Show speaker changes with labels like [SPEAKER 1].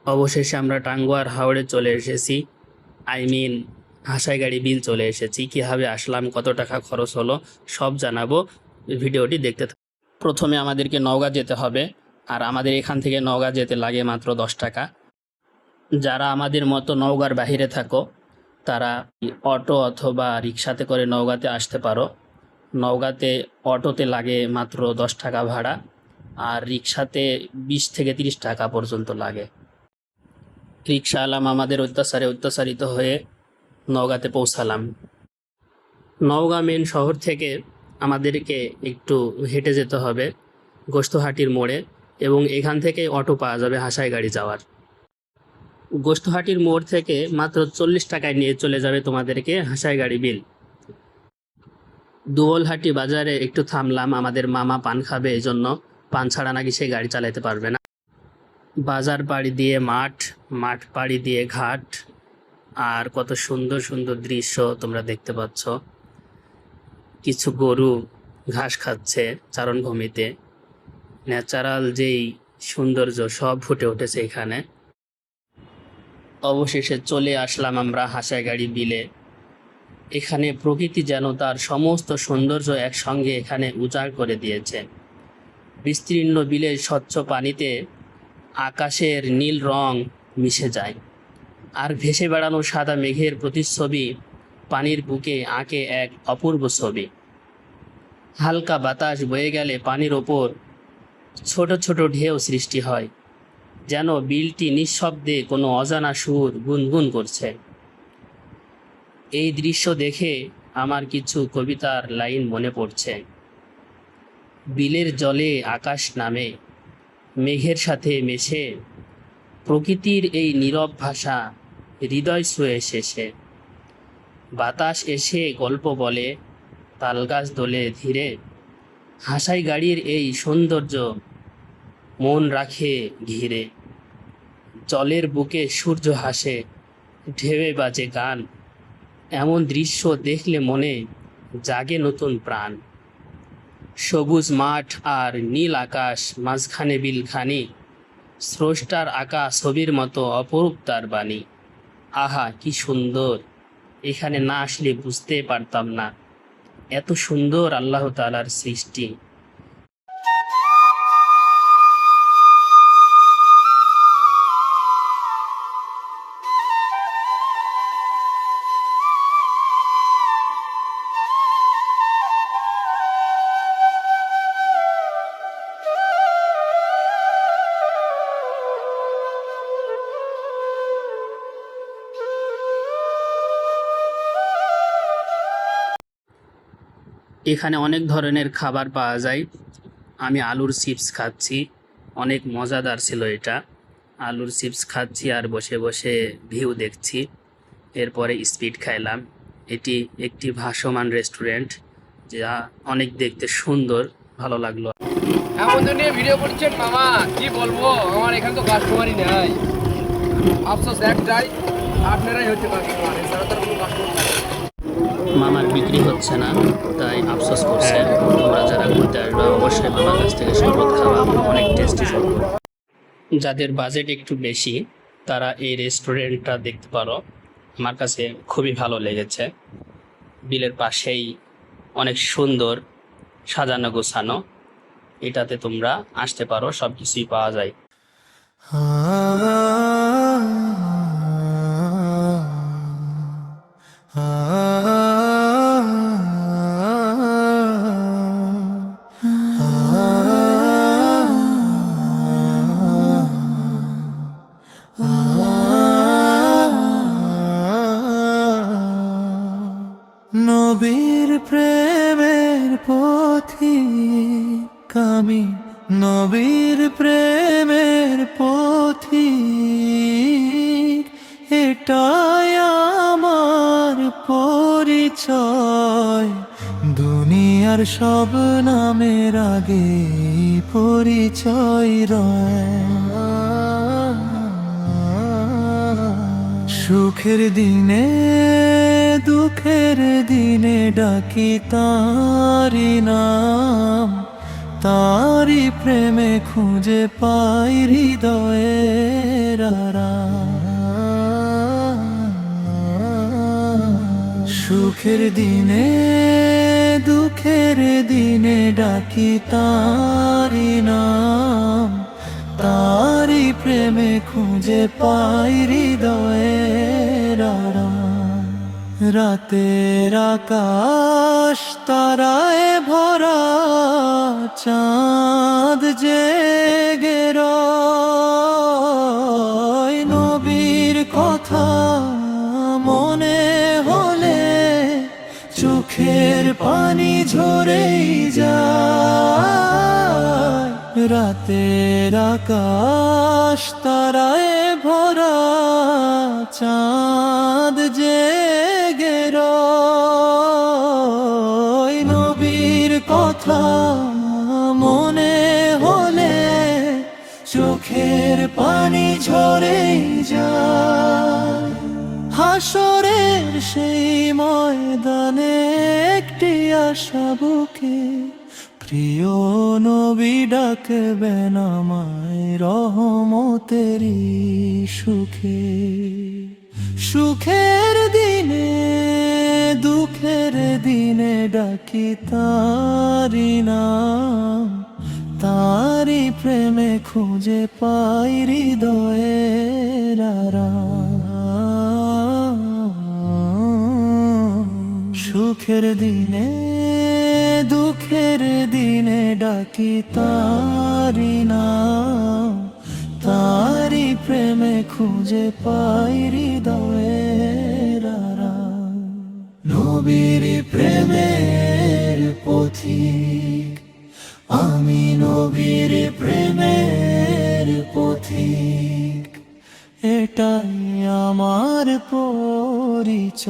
[SPEAKER 1] অবশেষে আমরা টাঙ্গুয়ার হাওড়ে চলে এসেছি। আই মিন হাসাইগাড়ি বিল চলে এসেছি। কীভাবে আসলাম, কত টাকা খরচ হলো, সব জানাবো। ভিডিওটি দেখতে প্রথমে আমাদেরকে নওগাঁ যেতে হবে, আর আমাদের এখান থেকে নওগাঁ যেতে লাগে মাত্র 10 টাকা। যারা আমাদের মতো নওগাঁর বাহিরে থাকো তারা অটো অথবা রিক্সাতে করে নওগাঁতে আসতে পারো। নওগাঁতে অটোতে লাগে মাত্র 10 টাকা ভাড়া, আর রিক্সাতে 20 থেকে 30 টাকা পর্যন্ত লাগে। রিক্সা আলাম আমাদের অত্যাচারিত হয়ে নওগাঁতে পৌঁছালাম। নওগাঁ মেন শহর থেকে আমাদেরকে একটু হেঁটে যেতে হবে গোস্তহাটির মোড়ে, এবং এখান থেকে অটো পাওয়া যাবে হাসাইগাড়ি যাওয়ার। গোস্তহাটির মোড় থেকে মাত্র 40 টাকায় নিয়ে চলে যাবে তোমাদেরকে হাসাইগাড়ি বিল। দুবলহাটি বাজারে একটু থামলাম, আমাদের মামা পান খাবে, এই জন্য পান ছাড়া নাকি সে গাড়ি চালাতে পারবে না। বাজার পাড়ি দিয়ে মাঠ, মাঠ পাড়ি দিয়ে ঘাট, আর কত সুন্দর সুন্দর দৃশ্য তোমরা দেখতে পাচ্ছ। কিছু গরু ঘাস খাচ্ছে চারণভূমিতে। ন্যাচারাল যেই সৌন্দর্য সব ফুটে উঠেছে এখানে। অবশেষে চলে আসলাম আমরা হাসাইগাড়ি বিলে। এখানে প্রকৃতি যেন তার সমস্ত সৌন্দর্য একসঙ্গে এখানে উজাড় করে দিয়েছে। বিস্তীর্ণ বিলের স্বচ্ছ পানিতে আকাশের নীল রং মিশে যায়, আর ভেসে বেড়ানো সাদা মেঘের প্রতিচ্ছবি পানির বুকে আঁকে এক অপূর্ব ছবি। হালকা বাতাস বয়ে গেলে পানির ওপর ছোট ছোট ঢেউ সৃষ্টি হয়, যেন বিলটি নিঃশব্দে কোনো অজানা সুর গুনগুন করছে। এই দৃশ্য দেখে আমার কিছু কবিতার লাইন মনে পড়ছে। বিলের জলে আকাশ নামে, মেঘের সাথে মেশে, প্রকৃতির এই নীরব ভাষা হৃদয় ছুঁয়ে শেষে। বাতাস এসে গল্প বলে, তালগাছ দোলে ধীরে, হাসাইগাড়ির এই সৌন্দর্য মন রাখে ঘিরে। জলের বুকে সূর্য হাসে, ঢেউয়ে বাজে গান, এমন দৃশ্য দেখলে মনে জাগে নতুন প্রাণ। সবুজ মাঠ আর নীল আকাশ, মাঝখানে বিলখানি, স্রষ্টার আঁকা ছবির মতো অপরূপ তার বাণী। আহা কি সুন্দর! এখানে না আসলে বুঝতে পারতাম না এত সুন্দর আল্লাহ তাআলার সৃষ্টি। এখানে অনেক ধরনের খাবার পাওয়া যায়। আমি আলুর চিপস খাচ্ছি, অনেক মজাদার ছিল এটা। আলুর চিপস খাচ্ছি আর বসে বসে ভিউ দেখছি। এরপরে স্পিড খাইলাম। এটি একটি ভাসমান রেস্টুরেন্ট, যা অনেক দেখতে সুন্দর, ভালো লাগলো।
[SPEAKER 2] এমন নিয়ে ভিডিও করছেন মামা, কি বলবো, আমার এখানে তো কাস্টমারই নেই। আফসোস একটাই, আপনারাই হচ্ছে কাস্টমার, এছাড়া তো কোনো কাস্টমার নেই।
[SPEAKER 1] মামার বিক্রি হচ্ছে না, তাই আফসোস করছে। তোমরা যারা ঘুরতে আসবে অবশ্যই মামার কাছ থেকে শরবত খাওয়া, অনেক টেস্টি শরবত। যাদের বাজেট একটু বেশি তারা এই রেস্টুরেন্টটা দেখতে পারো, আমার কাছে খুবই ভালো লেগেছে। বিলের পাশেই অনেক সুন্দর সাজানো গোছানো, এটাতে তোমরা আসতে পারো, সব কিছুই পাওয়া যায়।
[SPEAKER 3] নবীর প্রেমের পথিক আমি, নবীর প্রেমের পথিক, এটাই আমার পরিচয়। দুনিয়ার সব নামের আগে পরিচয় রয়। সুখের দিনে দুঃখের দিনে ডাকি তারি নাম, তারি প্রেমে খুঁজে পাই হৃদয়ের সুখের দিনে দুঃখের দিনে ডাকি তারি নাম, তারি প্রেমে খুঁজে পাই হৃদয়ের আরাম। রাতের আকাশ তারায় ভরা, চাঁদ জেগে রয়। নবীর কথা মনে হলে চোখের পানি ঝরেই যায়। রাতের আকাশ তারায় ভরা, চাঁদ জেগে রয়। নবীর কথা মনে হলে চোখের পানি ঝরেই যায়। হাসরের সেই ময়দানে একটি আশা বুকে, প্রিয় নবী ডাকবেন আমায় রহমতেরই সুখে। সুখের দিনে দুঃখের দিনে ডাকি তারি নাম, তারি প্রেমে খুঁজে পাই হৃদয়ের আরাম। সুখের দিনে দুঃখের দিনে ডাকি তারি নাম, তারি প্রেমে খুঁজে পাই হৃদয়ের আরাম। নবীর প্রেমের পথিক আমি, নবীর প্রেমের পথিক, এটাই আমার পরিচয়।